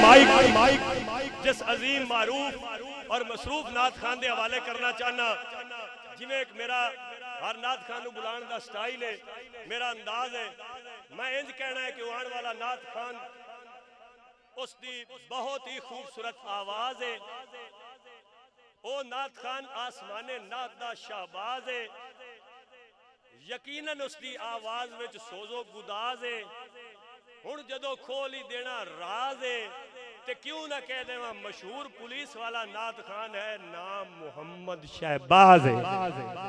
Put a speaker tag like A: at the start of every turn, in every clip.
A: mic جس عظیم معروف اور مصروف نعت خان دے حوالے کرنا چاہنا جویں ایک میرا ہر نعت خان نو بلان دا سٹائل ہے میرا انداز ہے میں انج کہنا ہے کہ آن والا نعت خان اس دی بہت ہی خوبصورت آواز ہے او نعت خان آسمان نعت دا شہباز ہے یقیناً اس دی آواز وچ سوزو گداز ہے ہن جدو کھول ہی دینا راز ہے تے کیوں نہ کہہ دے مشہور پولیس والا نعت خان ہے نام محمد شہباز ہے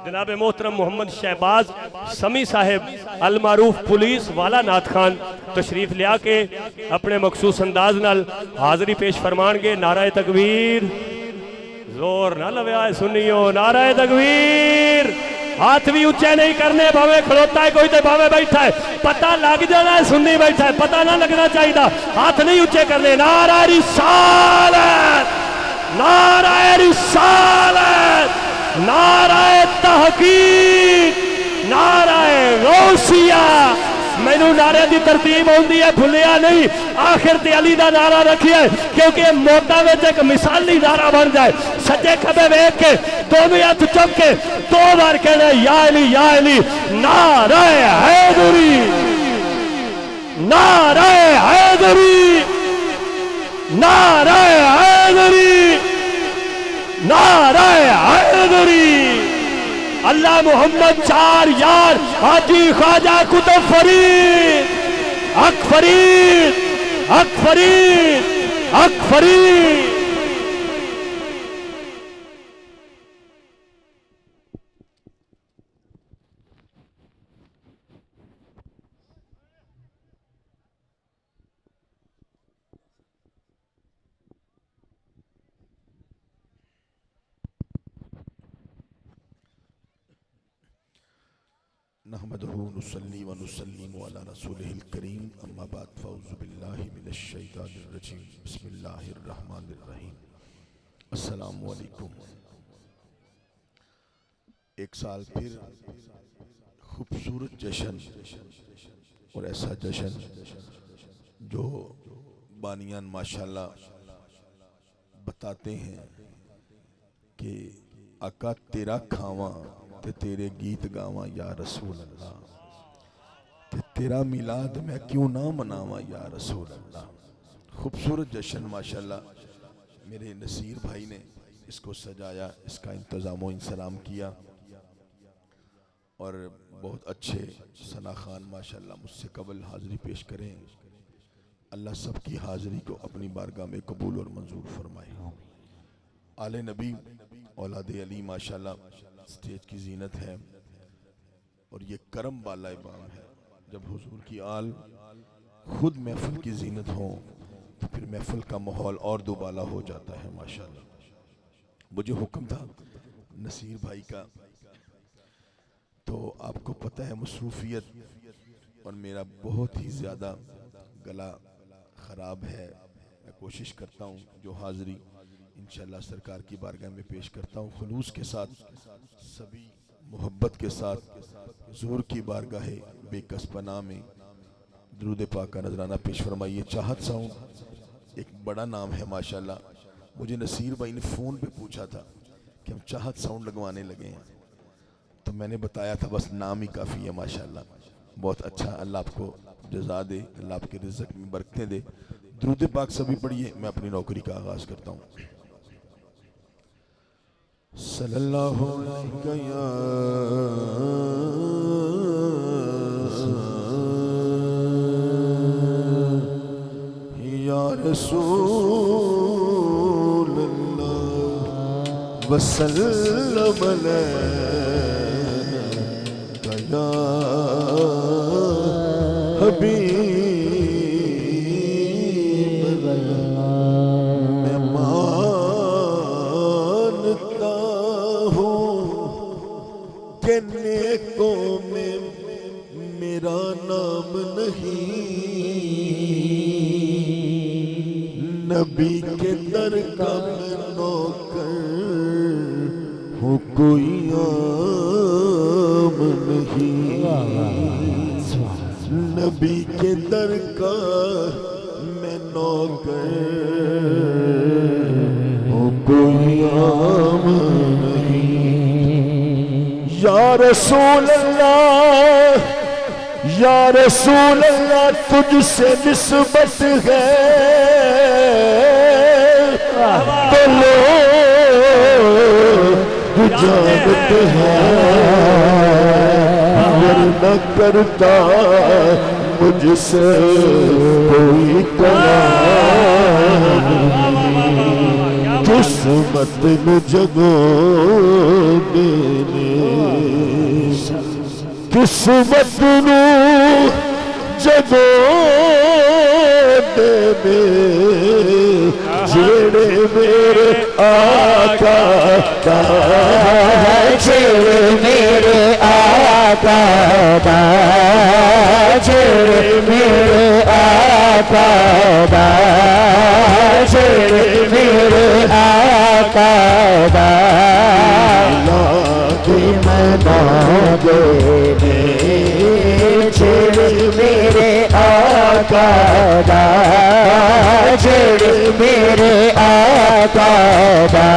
A: جناب محترم محمد شہباز سمی صاحب المعروف پولیس والا نعت خان تشریف لیا کے اپنے مخصوص انداز نال حاضری پیش فرمان گے نعرہ تکبیر زور نہ لویا ہے سنیو نعرہ تکبیر ہاتھ بھی اونچے نہیں کرنے بھاوے کھڑوتا ہے کوئی تے بھاوے بیٹھا ہے پتہ لگ جانا ہے سنی بیٹھا ہے پتہ نہ لگنا چاہیے ہاتھ نہیں اونچے کرنے نعرہ رسالت نعرہ رسالت نعرہ تحقیق نعرہ غوثیہ مینوں نعرے دی ترتیب ہوندی ہے بھولیا نہیں آخر تے علی دا نعرہ رکھیا ہے کیونکہ موٹا وچ ایک مثالی نعرہ بن جائے سجے کھبے ویکھ کے دونوں ہاتھ چک کے دو بار کہنا یا علی نعرہ حیدری نعرہ حیدری نعرہ حیدری نعرہ حیدری اللہ محمد چار یار حاجی خواجہ کتب فرید حق فرید حق فرید حق فرید
B: نحمده نصلي ونسلم على رسوله الكريم اما بعد فاعوذ بالله من الشيطان الرجيم بسم الله الرحمن الرحیم السلام علیکم ایک سال پھر خوبصورت جشن اور ایسا جشن جو بانیان ماشاءاللہ بتاتے ہیں کہ آقا تیرا کھاواں تے تیرے گیت گاواں یا رسول اللہ تے تیرا میلاد میں کیوں نہ مناواں یا رسول اللہ خوبصورت جشن ماشاءاللہ میرے نصیر بھائی نے اس کو سجایا اس کا انتظام و انسلام کیا اور بہت اچھے ثنا خان ماشاءاللہ مجھ سے قبل حاضری پیش کریں اللہ سب کی حاضری کو اپنی بارگاہ میں قبول اور منظور فرمائے آل نبی اولاد علی ماشاءاللہ سٹیج کی زینت ہے اور یہ کرم بالا بام ہے جب حضور کی آل خود محفل کی زینت ہو تو پھر محفل کا ماحول اور دوبالا ہو جاتا ہے ماشاءاللہ مجھے حکم تھا نصیر بھائی کا تو آپ کو پتہ ہے مصروفیت اور میرا بہت ہی زیادہ گلا خراب ہے میں کوشش کرتا ہوں جو حاضری انشاءاللہ سرکار کی بارگاہ میں پیش کرتا ہوں خلوص کے ساتھ سبھی محبت کے ساتھ حضور کی بارگاہ بے کس پناہ میں درود پاک کا نذرانہ پیش فرمائیے چاہت ساؤنڈ ایک بڑا نام ہے ماشاءاللہ مجھے نصیر بھائی نے فون پہ پوچھا تھا کہ ہم چاہت ساؤنڈ لگوانے لگے ہیں تو میں نے بتایا تھا بس نام ہی کافی ہے ماشاءاللہ بہت اچھا اللہ آپ کو جزا دے اللہ آپ کے رزق میں برکتیں دے درود پاک سبھی پڑھیے میں اپنی نوکری کا آغاز کرتا ہوں صلی اللہ علیہ یا رسول اللہ وسلم علیہ یا حبیب میں مانتا ہوں کہ نیکوں میں میرا نام نہیں نبی کے در کا میں نوکر ہوں کوئی عام نہیں نبی کے در کا میں نوکر ہو کوئی عام نہیں یا رسول اللہ یا رسول اللہ تجھ سے نسبت ہے تو لوگ جانتے ہیں ورنہ کرتا مجھ سے کوئی کلام قسمت میں جگہ دینے قسمت نو جگہ دینے جیڑے میرے آقا دا
C: جیڑے میرے آقا دا جیڑے میرے آقا دا جیڑے میرے آقا دا لاگے میں مانگے جیڑے میرے آقا دا جیڑے میرے آقا دا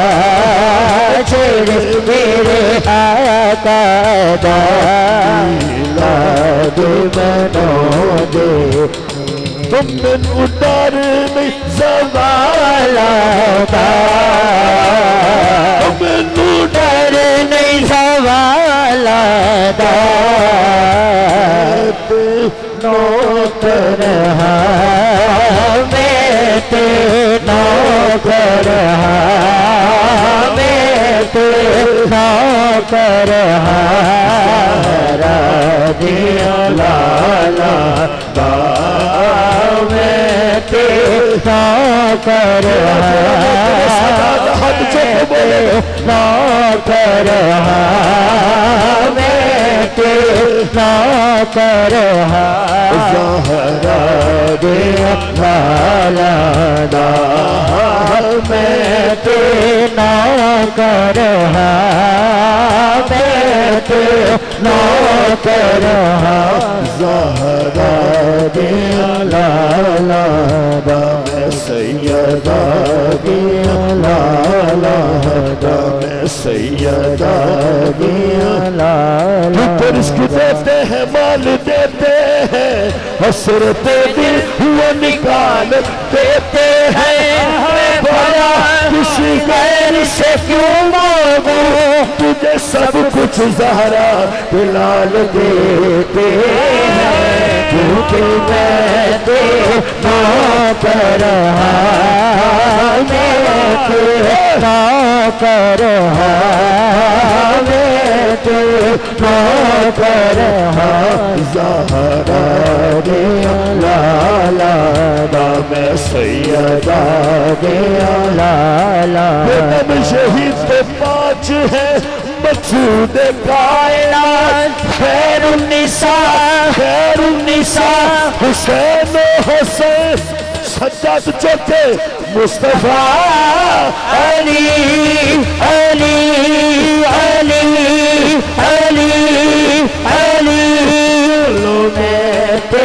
C: جیڑے میرے آقا دا لاگے میں مانگے
B: تم من ادار نہیں
C: زوالا دا
B: تم من
C: ڈر نہیں زوالا دا نوکر ہاں میں تے نوکر ہاں میں تے نوکر ہاں رضی لالا دا میں تے نوکر ہاں نوکر ہاں میں تے نوکر ہاں
B: زہرا
C: دے لالا دا میں تے نوکر ہاں میں تے نوکر ہاں
B: زہرا
C: دے لالا دا
B: میں سیدہ
C: لالا دا
B: میں سیدہ
C: لالا
B: پر رزق دیتے ہیں مال دیتے ہیں حسرت دل ہوا نکال دیتے ہیں بھلا کسی غیر سے کیوں مانگو تجھے سب کچھ زہرا بلال دیتے ہیں
C: کیونکہ میں تے نوکر ہاں میں تے نوکر ہاں میں تے نوکر ہاں
B: زہرا
C: دے لالا
B: دا میں سیدہ
C: دے لالا
B: نم شہید پہ 5 ہے مقصود کائنات
C: خیر النساء
B: حسین و حسین سجاد چوتھے مصطفیٰ
C: علی علی علی علی علی میں تے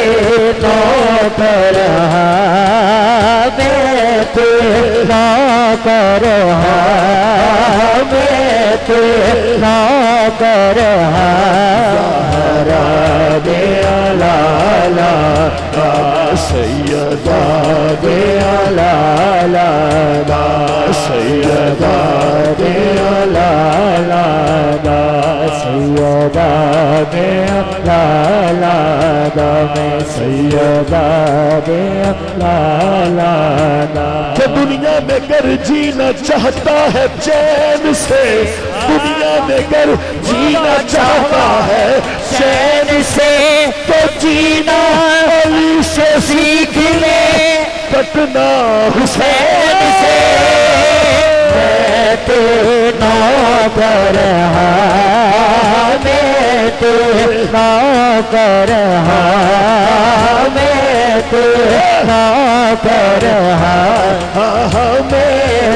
C: نوکر ہاں میں تے نوکر ہاں میں تے نوکر ہاں دے لالا
B: سیدہ
C: دے لالا
B: سیدہ
C: دے لالا سیدہ دے لالا میں سیدہ دے لالا
B: کہ دنیا میں گر جینا چاہتا ہے چین سے دنیا میں گر جینا چاہتا ہے
C: چین سے تو جینا علی سے سیکھ لے
B: کٹنا
C: حسین سے میں تے نوکر ہاں میں تے نوکر ہاں میں تے نوکر ہاں
B: میں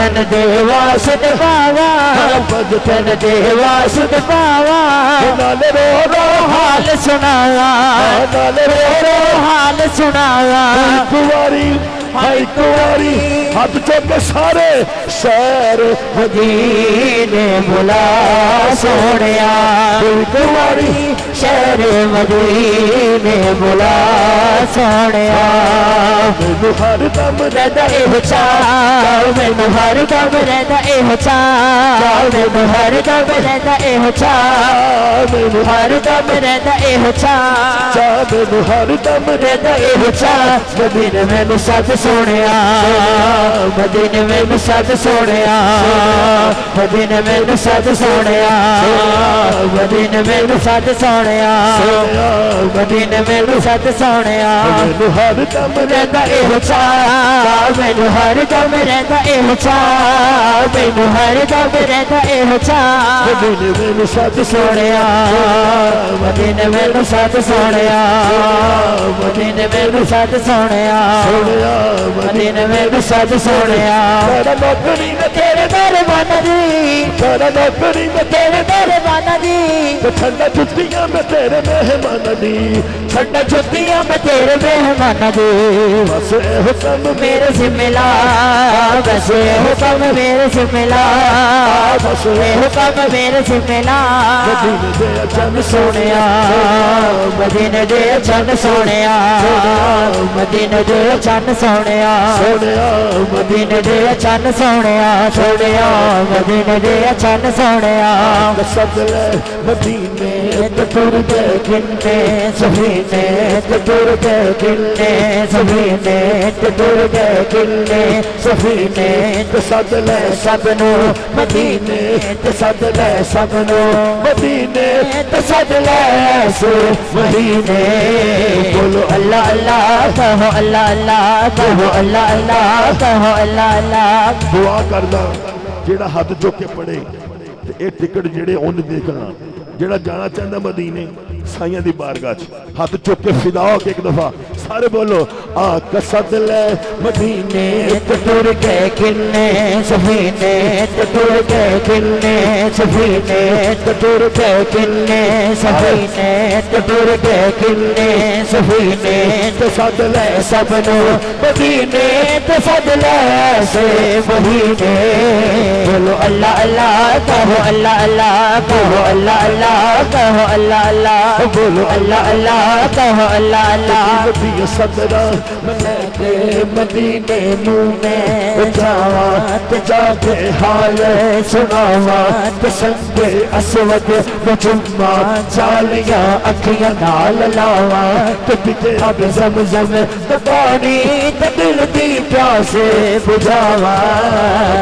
C: ਭਗਤਨ ਦੇ ਵਾਸਤ ਪਾਵਾ ਭਗਤਨ ਦੇ ਵਾਸਤ ਪਾਵਾ
B: ਨਾਲੇ ਰੋ ਰੋ
C: ਹਾਲ ਸੁਣਾਵਾ
B: ਨਾਲੇ
C: ਰੋ ਰੋ ਹਾਲ ਸੁਣਾਵਾ
B: ਇੱਕ ਵਾਰੀ ਇੱਕ ਵਾਰੀ ਹੱਥ ਚੁੱਕ ਕੇ ਸਾਰੇ ਸ਼ਹਿਰ
C: ਮਦੀਨੇ ਬੁਲਾ ਸੋਹਣਿਆ ਇੱਕ ਵਾਰੀ ਸ਼ਹਿਰ ਮਦੀਨੇ ਬੁਲਾ ਸੋਹਣਿਆ
B: ਮੈਨੂੰ ਹਰ ਦਮ
C: ਰਹਿੰਦਾ ਇਹੋ ਚਾਅ ਮੈਨੂੰ ਹਰ ਦਮ ਰਹਿੰਦਾ ਇਹੋ ਚਾਅ ਮੈਨੂੰ ਹਰ ਦਮ ਰਹਿੰਦਾ ਇਹੋ ਚਾਅ ਮੈਨੂੰ ਹਰ ਦਮ ਰਹਿੰਦਾ ਇਹੋ ਚਾਅ
B: ਮੈਨੂੰ ਹਰ ਦਮ
C: ਰਹਿੰਦਾ ਇਹੋ ਚਾਅ ਮਦੀਨੇ ਮੈਨੂੰ ਸੱਚ ਸੋਹਣਿਆ ਮਦੀਨੇ ਮੈਨੂੰ ਸੱਚ ਸੋਹਣਿਆ ਮਦੀਨੇ ਮੈਨੂੰ ਸੱਚ ਸੋਹਣਿਆ ਮਦੀਨੇ ਮੈਨੂੰ ਸੱਚ ਸੋਹਣਿਆ ਮਦੀਨੇ ਮੈਨੂੰ ਸੱਚ ਸੋਹਣਿਆ
B: ਮੈਨੂੰ ਹਰ ਦਮ
C: ਰਹਿੰਦਾ ਇਹੋ ਚਾਅ ਮੈਨੂੰ ਹਰ ਦਮ ਰਹਿੰਦਾ ਇਹੋ ਚਾਅ ਮੈਨੂੰ ਹਰ ਦਮ ਰਹਿੰਦਾ ਇਹੋ ਚਾਅ
B: ਮਦੀਨੇ ਮੈਨੂੰ ਸੱਚ
C: ਸੋਹਣਿਆ ਮਦੀਨੇ ਮੈਨੂੰ ਸੱਚ ਸੋਹਣਿਆ ਮਦੀਨੇ ਮੈਨੂੰ ਸੱਚ ਸੋਹਣਿਆ ਮਦੀਨੇ ਮੈਨੂੰ ਸੱਚ ਸੋਹਣਿਆ
B: ਸਾਡਾ ਨੌਕਰੀ
C: ਮੈਂ ਤੇਰੇ ਮਹਿਮਾਨਾਂ ਦੀ
B: ਸਾਡਾ ਨੌਕਰੀ
C: ਤੇਰੇ ਮਹਿਮਾਨਾਂ ਦੀ
B: ਠੰਡਾ ਜੁੱਤੀਆਂ ਮੈਂ ਤੇਰੇ ਮਹਿਮਾਨਾਂ ਦੀ
C: ਠੰਡਾ ਜੁੱਤੀਆਂ ਮੈਂ ਤੇਰੇ ਮਹਿਮਾਨਾਂ ਦੀ
B: ਬਸ ਇਹੋ ਕੰਮ
C: ਮੇਰੇ ਜ਼ਿੰਮੇ ਲਾ ਬਸ ਇਹੋ ਕੰਮ ਮੇਰੇ ਜ਼ਿੰਮੇ ਲਾ
B: ਬਸ
C: ਇਹੋ ਕੰਮ ਮੇਰੇ ਜ਼ਿੰਮੇ ਲਾ
B: ਮਦੀਨੇ ਦੇ ਚੰਨ
C: ਸੋਹਣਿਆ ਮਦੀਨੇ ਦੇ ਚੰਨ ਸੋਹਣਿਆ ਮਦੀਨੇ ਦੇ ਚੰਨ ਸੋਹਣਿਆ
B: ਸੋਹਣਿਆ
C: ਮਦੀਨੇ ਦੇ ਚੰਨ ਸੋਹਣਿਆ ਸੋਹਣਿਆ ਮਦੀਨੇ ਦੇ ਚੰਨ ਸੋਹਣਿਆ
B: ਸੱਦ ਲੈ ਮਦੀਨੇ
C: ਤੇ ਤੁਰ ਕੇ ਕਿੰਨੇ ਸਫੀਨੇ ਤੇ ਤੁਰ ਕੇ ਕਿੰਨੇ ਸਫੀਨੇ ਤੇ ਤੁਰ ਕੇ ਕਿੰਨੇ ਸਫੀਨੇ
B: ਤੇ ਸੱਦ ਲੈ
C: ਸਭ ਨੂੰ ਮਦੀਨੇ ਤੇ ਸੱਦ ਲੈ ਸਭ ਨੂੰ
B: ਮਦੀਨੇ
C: ਤੇ ਸੱਦ ਲੈ ਸੋ ਮਦੀਨੇ ਬੋਲੋ ਅੱਲਾ ਅੱਲਾ ਕਹੋ ਅੱਲਾ ਅੱਲਾ ਕਹੋ ਅੱਲਾ ਅੱਲਾ ਕਹੋ ਅੱਲਾ ਅੱਲਾ
B: ਦੁਆ ਕਰਦਾ ਜਿਹੜਾ ਹੱਥ ਚੁੱਕ ਕੇ ਪੜੇ ਤੇ ਇਹ ਟਿਕਟ ਜਿਹੜੇ ਉਹਨੇ ਦੇਖਣਾ ਜਿਹੜਾ ਜਾਣਾ ਚਾਹੁੰਦਾ ਮਦੀਨੇ ਸਾਈਆਂ ਦੀ ਬਾਰਗਾਹ 'ਚ ਹੱਥ ਚੁੱਕ ਕੇ ਫਿਦਾ ਹੋ ਕੇ ਇੱਕ ਦਫਾ ਸਾਰੇ ਬੋਲੋ ਆ ਕਸਦ ਲੈ
C: ਮਦੀਨੇ ਤੇ ਤੁਰ ਕੇ ਕਿੰਨੇ ਸਫੀਨੇ ਤੇ ਤੁਰ ਕੇ ਕਿੰਨੇ ਸਫੀਨੇ ਤੇ ਤੁਰ ਕੇ ਕਿੰਨੇ ਸਫੀਨੇ ਤੇ ਤੁਰ ਕੇ ਕਿੰਨੇ ਸਫੀਨੇ
B: ਤੇ ਸੱਦ ਲੈ
C: ਸਭ ਨੂੰ ਮਦੀਨੇ ਤੇ ਸੱਦ ਲੈ ਸੇ ਮਦੀਨੇ ਬੋਲੋ ਅੱਲਾ ਅੱਲਾ ਕਹੋ ਅੱਲਾ ਅੱਲਾ ਕਹੋ ਅੱਲਾ ਅੱਲਾ کہو اللہ اللہ بولو اللہ اللہ کہو اللہ اللہ
B: نبی صدرہ
C: ملے مدینے منہ میں جاواں تے جا کے حال سناواں تے سنگ اسود بچما چالیاں اکھیاں نال لاواں تے پیتے اب زمزم تے پانی تے دل دی پیاس بجھاواں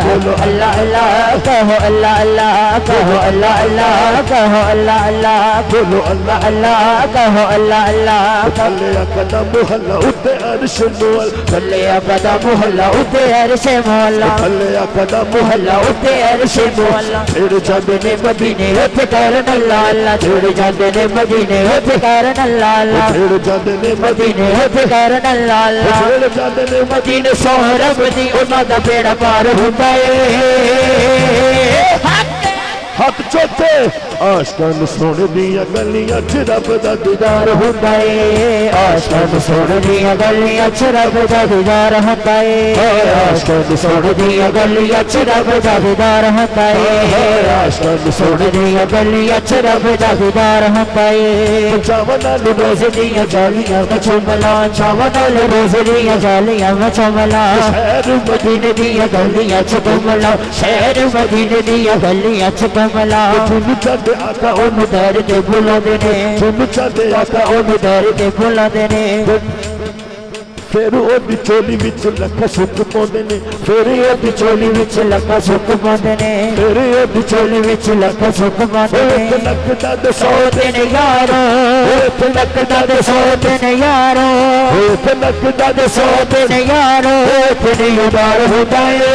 C: بولو اللہ اللہ کہو اللہ اللہ کہو اللہ اللہ کہو اللہ اللہ بولو اللہ اللہ کہو اللہ اللہ
B: تھلیا قدم محلہ اتے عرش مول
C: تھلیا قدم محلہ اتے عرش مول
B: تھلیا قدم
C: محلہ اتے عرش مول
B: پھر جب
C: نے مدینے اتے کرن اللہ اللہ چھوڑ جاندے نے مدینے اتے کرن اللہ اللہ
B: پھر جب نے
C: مدینے اتے کرن اللہ اللہ
B: پھر جب نے
C: مدینے سہرب دی انہاں دا بیڑا پار ہوندا اے
B: ہاتھ چوکے عاشقاں سونے دیاں گلیاں چ رب دا دیدار
C: ہوندا اے عاشقاں سونے دیاں گلیاں چ رب دا دیدار ہوندا اے عاشقاں سونے دیاں گلیاں چ رب دا دیدار ہوندا اے عاشقاں سونے دیاں گلیاں چ رب دا دیدار ہوندا اے
B: چاواں نال
C: روز دیاں جالیاں وچملا چاواں نال روز دیاں جالیاں وچملا
B: شہر
C: مدینے دیاں گلیاں چ گملا شہر مدینے دیاں گلیاں چ گملا
B: تھنو چاہتے آقا
C: اونوں در تے بلاندے نے
B: تھنو چاہتے
C: آقا اونوں در تے بلاندے نے
B: پھر او دی چولی وچ لکھا سکھ پاندے نے
C: پھر او دی چولی وچ لکھا سکھ پاندے نے
B: پھر او دی
C: چولی وچ لکھا سکھ پاندے نے
B: لکھدا تے
C: سو دن یارو لکھدا تے سو دن یارو
B: لکھدا تے
C: سو دن یارو تے ادار ہوندا اے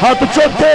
B: ہاتھ چوکے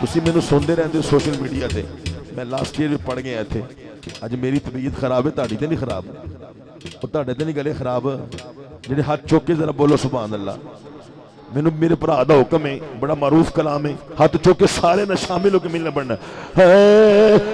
B: ਤੁਸੀਂ ਮੈਨੂੰ ਸੁਣਦੇ ਰਹਿੰਦੇ ਹੋ ਸੋਸ਼ਲ ਮੀਡੀਆ ਤੇ ਮੈਂ ਲਾਸਟ ਈਅਰ ਵੀ ਪੜ ਗਿਆ ਇੱਥੇ ਅੱਜ ਮੇਰੀ ਤਬੀਅਤ ਖਰਾਬ ਹੈ ਤੁਹਾਡੀ ਤੇ ਨਹੀਂ ਖਰਾਬ ਉਹ ਤੁਹਾਡੇ ਤੇ ਨਹੀਂ ਗਲੇ ਖਰਾਬ ਜਿਹੜੇ ਹੱਥ ਚੁੱਕ ਕੇ ਜ਼ਰਾ ਬੋਲੋ ਸੁਭਾਨ ਅੱਲਾਹ ਮੈਨੂੰ ਮੇਰੇ ਭਰਾ ਦਾ ਹੁਕਮ ਹੈ ਬੜਾ ਮਾਰੂਫ ਕਲਾਮ ਹੈ ਹੱਥ ਚੁੱਕ ਕੇ ਸਾਰੇ ਨਾਲ ਸ਼ਾਮਿਲ ਹੋ ਕੇ ਮਿਲਣਾ ਪੜਨਾ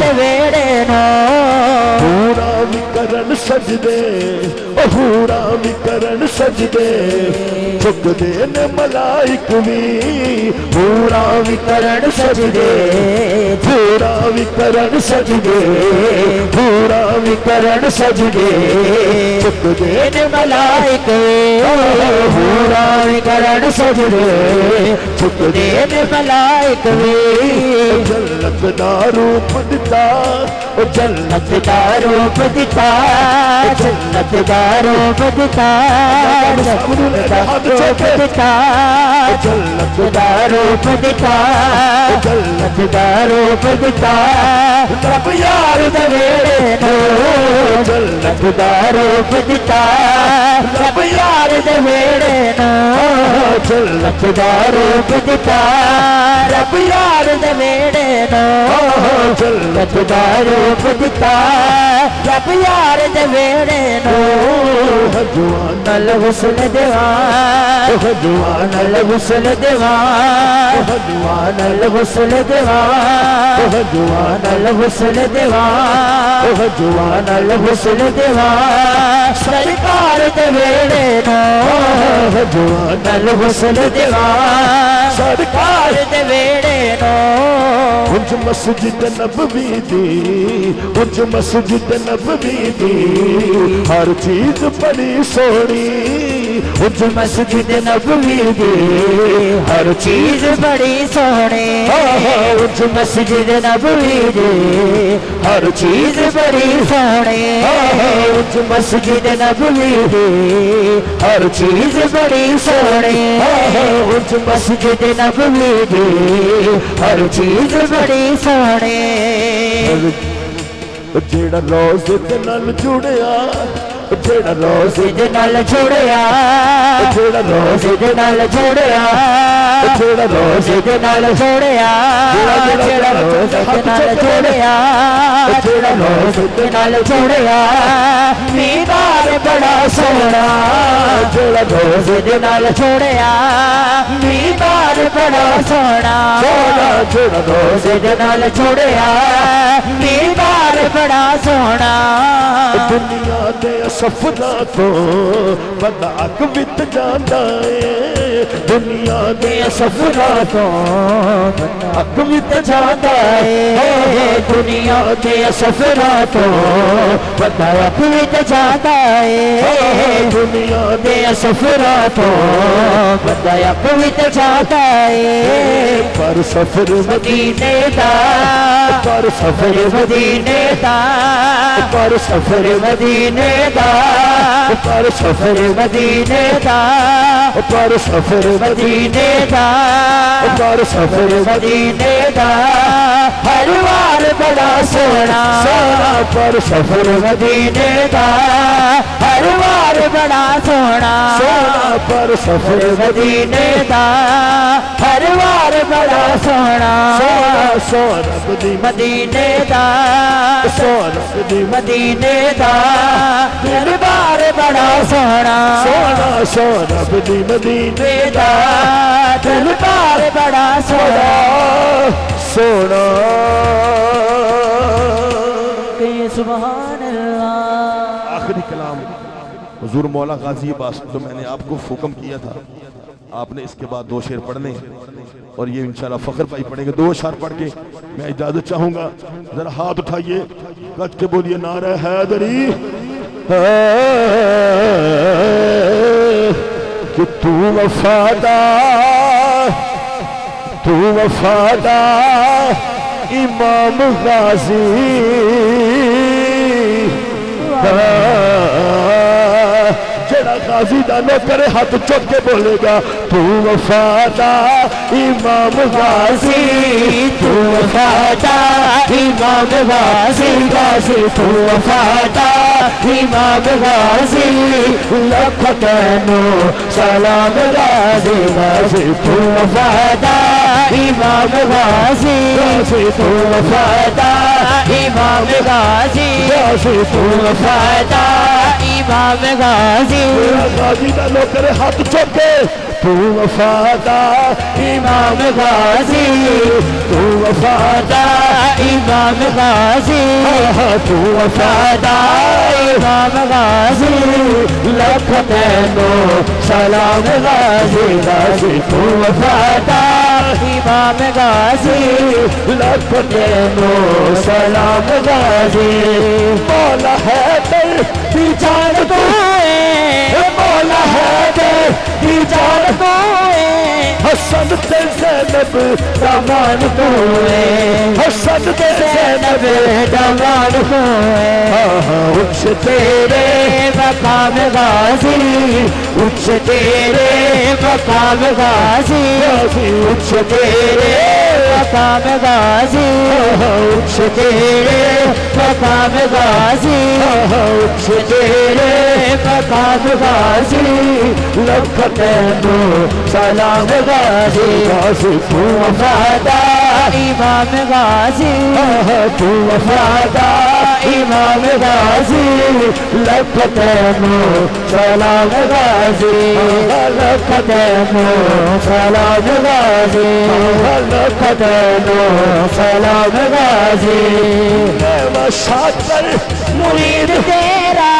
C: دے ویڑے نو
D: پورا بھی کرن سجدے پورا بھی کرن سجدے چک دے نے ملائک بھی پورا بھی کرن سجدے پورا بھی کرن سجدے پورا بھی کرن سجدے چک دے نے ملائک پورا بھی کرن سجدے چک دے نے ملائک بھی جنت دا روپ دتا جنت دا روپ دتا جنت دا روپ دتا جنت دا روپ دتا جنت دا روپ دتا رب یار دے ویڑے نو جنت دا روپ دتا رب یار دے ویڑے نو جنت دا روپ دتا رب یار دے ویڑے نو جنت دا روپ دتا رب یار دے ویڑے نو جوان الحسن دیوان جوان الحسن دیوان جوان الحسن دیوان جوان الحسن دیوان جوان الحسن دیوان سرکار دے ویڑے نو جوان الحسن دیوان سرکار دے ویڑے نو انج مسجد نبوی دی انج مسجد نبوی دی ہر چیز بڑی سونی انج مسجد نبوی دی ہر چیز بڑی سونی انج مسجد نبوی دی ہر چیز بڑی سونی انج مسجد نبوی دی ہر چیز بڑی سونی انج مسجد نبوی دی ہر چیز بڑی سونی جیڑا روزے دے نال جڑیا جیڑا روزے دے نال جڑیا جیڑا روزے دے نال جڑیا جیڑا روزے دے نال جڑیا جیڑا روزے دے نال جڑیا جیڑا روزے دے نال جڑیا میدار بڑا سونا جیڑا روزے دے نال جڑیا میدار بڑا سونا جیڑا روزے دے نال جڑیا میدار بڑا سونا دنیا دے سفرا تو بندہ اک وچ جاندا اے دنیا دے سفرا تو بندہ اک وچ جاندا اے دنیا دے سفرا تو بندہ اک وچ جاندا اے دنیا دے سفرا تو بندہ اک وچ جاندا اے پر سفر مدینے دا پر سفر مدینے دا پر سفر مدینے دا پر سفر مدینے دا پر سفر مدینے دا پر سفر مدینے دا ہر وار بڑا سونا پر سفر مدینے دا ہر وار بڑا سونا پر سفر مدینے دا ہر وار بڑا سونا سورب دی مدینے دا سورب دی مدینے دا دربار بڑا سونا سونا سورب دی مدینے دا دربار بڑا سونا سونا
C: سبحان اللہ
B: آخری کلام حضور مولا غازی عباس تو میں نے آپ کو حکم کیا تھا آپ نے اس کے بعد 2 شعر پڑھنے اور یہ انشاءاللہ فخر بھائی پڑھیں گے 2 اشعار پڑھ کے میں اجازت چاہوں گا ذرا ہاتھ اٹھائیے گج کے بولیے نعرہ حیدری کہ تو وفادار امام غازی جڑا غازی دا نوکر ہاتھ چک کے بولے گا تو وفادار امام غازی تو وفادار امام غازی غازی تو وفادار امام غازی لکھ تینو سلام غازی غازی تو وفادار امام غازی غازی تو وفادار امام غازی غازی تو وفادار امام غازی غازی دا نوکر ہاتھ چکے تو وفادار امام غازی تو وفادار امام
C: امام غازی
D: تو
C: وفادار امام غازی
D: لکھ تینو
C: سلام غازی غازی تو وفادار امام غازی
D: لکھ تینو
C: سلام غازی
D: مولا حیدر دی جان تو مولا حیدر دی جان تو حسن تے زینب
C: دامان تو
D: حسن تے زینب
C: دامان تو
D: اچھ تیرے
C: مقام غازی اچھ تیرے مقام غازی اچھ تیرے مقام غازی اچھ تیرے مقام غازی اچھ تیرے مقام غازی
D: لکھ تینو
C: سلام غازی
D: غازی تو
C: وفادار امام غازی
D: تو
C: وفادار امام غازی
D: لکھ تینو
C: سلام غازی لکھ تینو سلام غازی لکھ تینو سلام غازی
D: میں شاکر
C: مرید تیرا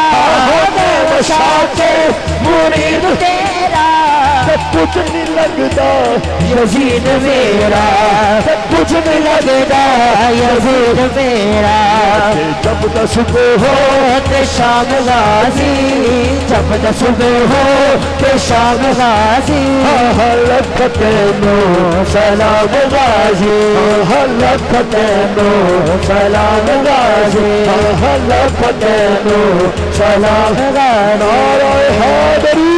C: میں شاکر مرید تیرا
D: کچھ نہیں لگتا
C: یزید میرا کچھ نہیں لگتا یزید میرا
D: جب صبح ہو
C: تے شام غازی جب صبح ہو تے شام غازی
D: لکھ تینو
C: سلام غازی
D: لکھ تینو
C: سلام غازی
D: لکھ تینو
C: سلام غازی
D: نعرہ حیدری